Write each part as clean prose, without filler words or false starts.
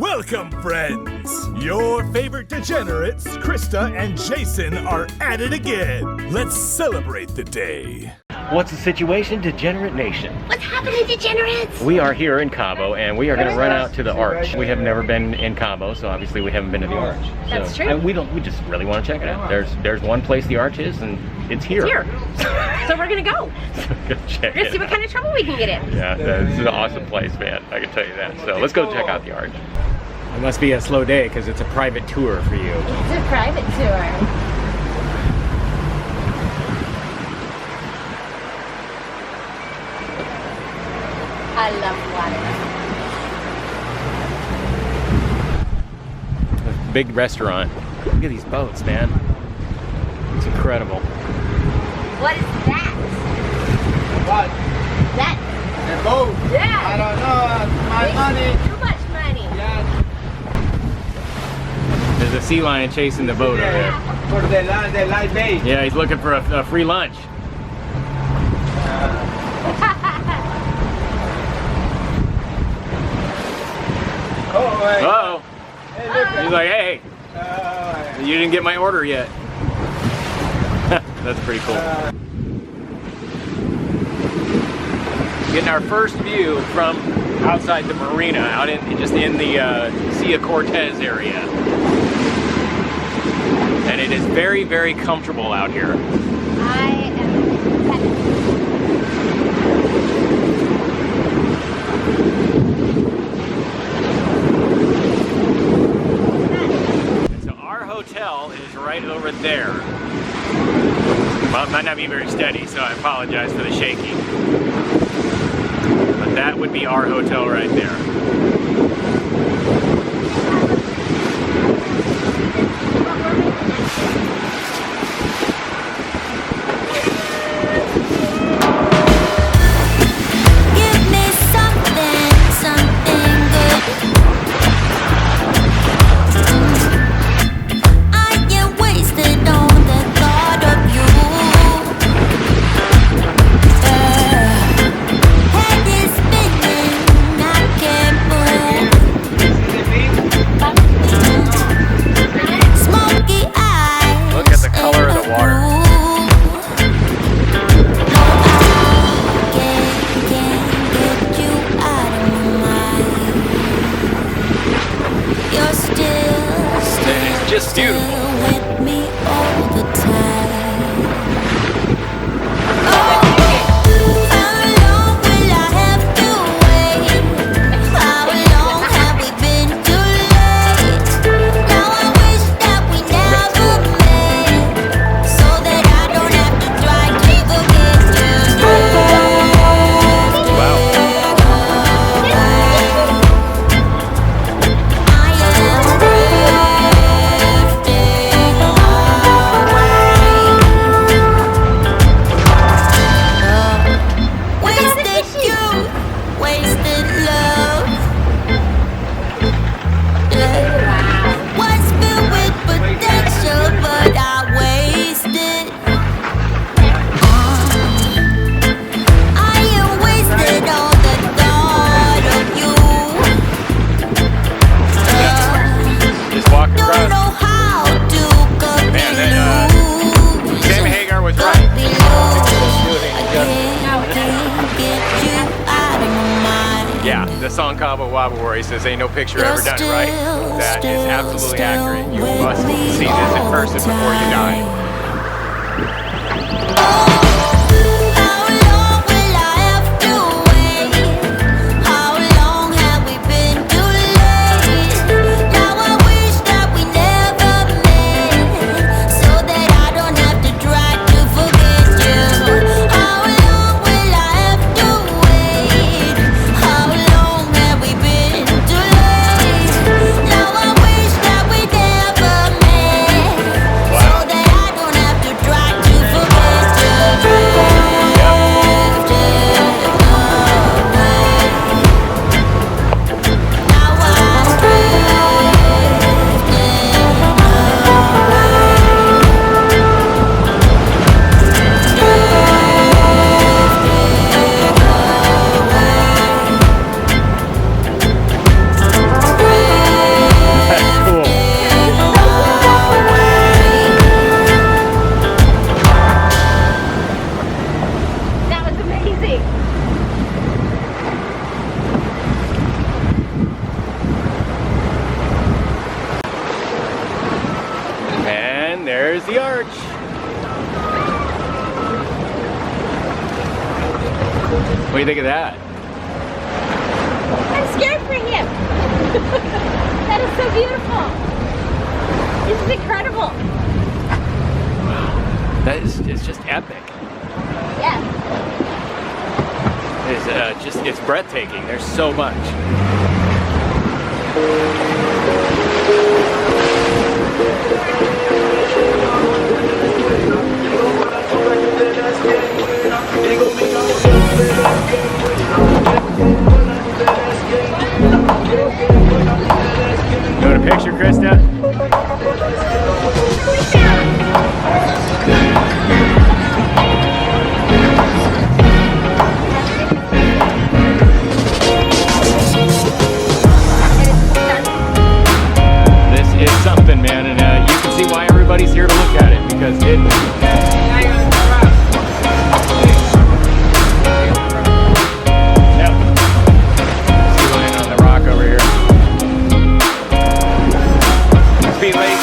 Welcome, friends! Your favorite degenerates, Krista and Jason, are at it again. Let's celebrate the day. What's the situation, Degenerate Nation? What's happening, degenerates? We are here in Cabo, and we are going to run out to the Arch. We have never been in Cabo, so obviously we haven't been to the Arch. That's true. And we just really want to check it out. There's one place the Arch is, and it's here. It's here. So we're going to go. Go check We're going to see what kind of trouble we can get in. Yeah, this is an awesome place, man. I can tell you that. So let's go check out the Arch. It must be a slow day because it's a private tour for you. It's a private tour. I love water. Big restaurant. Look at these boats, man. It's incredible. What is that? What? That? The boat? Yeah. I don't know. My money. Too much money. Yeah. There's a sea lion chasing the boat over there. For the light bait. Yeah, he's looking for a free lunch. Uh-oh. Hey, look. He's like, hey, you didn't get my order yet. That's pretty cool. Getting our first view from outside the marina, out in just in the Sea of Cortez area. And it is very, very comfortable out here. I am So our hotel is right over there. Well, it might not be very steady, so I apologize for the shaking. But that would be our hotel right there. Just beautiful. With me all the time. How long will I have to wait? How long have we been too late? Now I wish that we never met, so that I don't have to try to forget you. Yeah, the song Cabo Wabo where he says, ain't no picture ever done right. That is absolutely accurate. You must see this in person before you die. Arch. What do you think of that? I'm scared for him. That is so beautiful. This is incredible. That is, it's just epic. Yes. It's breathtaking. There's so much. You want a picture, Krista? Something, man, and you can see why everybody's here to look at it, because it sea lion on the rock over here. Speed Lake.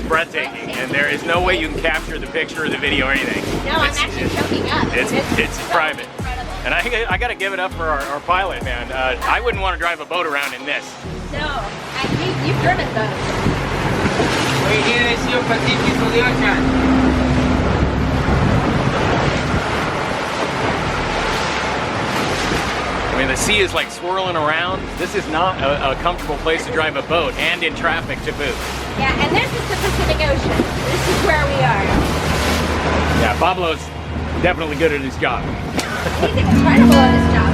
Breathtaking, and there is no way you can capture the picture or the video or anything. No, I'm actually choking up. It's private. Incredible. And I got to give it up for our pilot, man. I wouldn't want to drive a boat around in this. No, you've driven those. We're here to see your Pacific Ocean. I mean, the sea is like swirling around. This is not a comfortable place to drive a boat, and in traffic to boot. Yeah, and this is the Pacific Ocean. This is where we are. Yeah, Pablo's definitely good at his job. He's incredible at his job.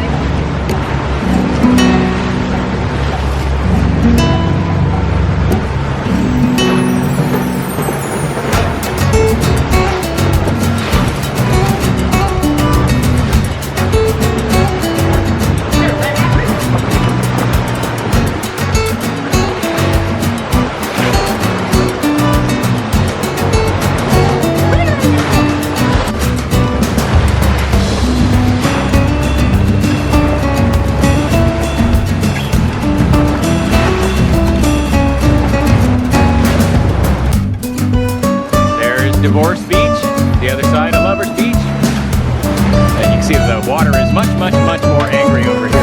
Divorce Beach, the other side of Lovers Beach. And you can see the water is much, much, much more angry over here.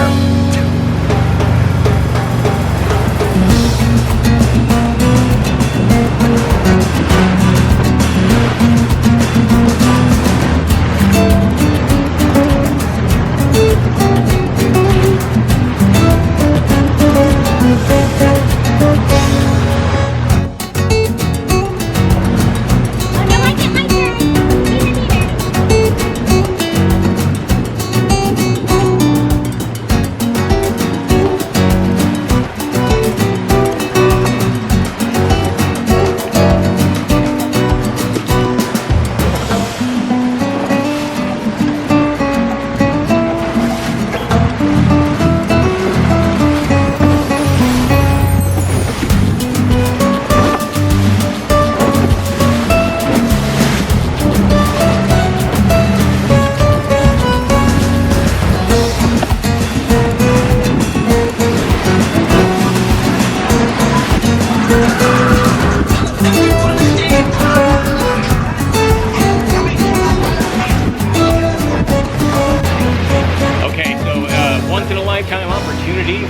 Lifetime opportunities,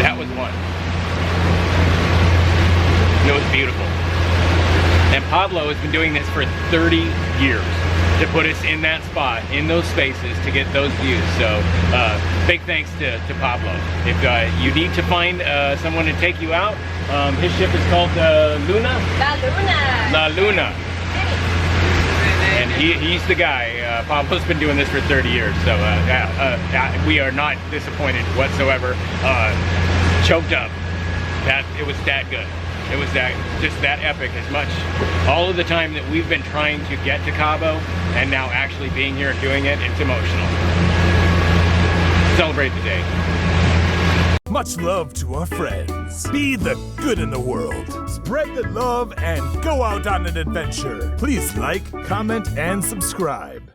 that was one. It was beautiful. And Pablo has been doing this for 30 years to put us in that spot, in those spaces, to get those views. So big thanks to Pablo. If you need to find someone to take you out, his ship is called Luna. La Luna. And he's the guy. Pablo's been doing this for 30 years, so we are not disappointed whatsoever. Choked up. It was that good. It was just that epic. As much all of the time that we've been trying to get to Cabo, and now actually being here and doing it, it's emotional. Celebrate the day. Much love to our friends. Be the good in the world. Spread the love and go out on an adventure. Please like, comment, and subscribe.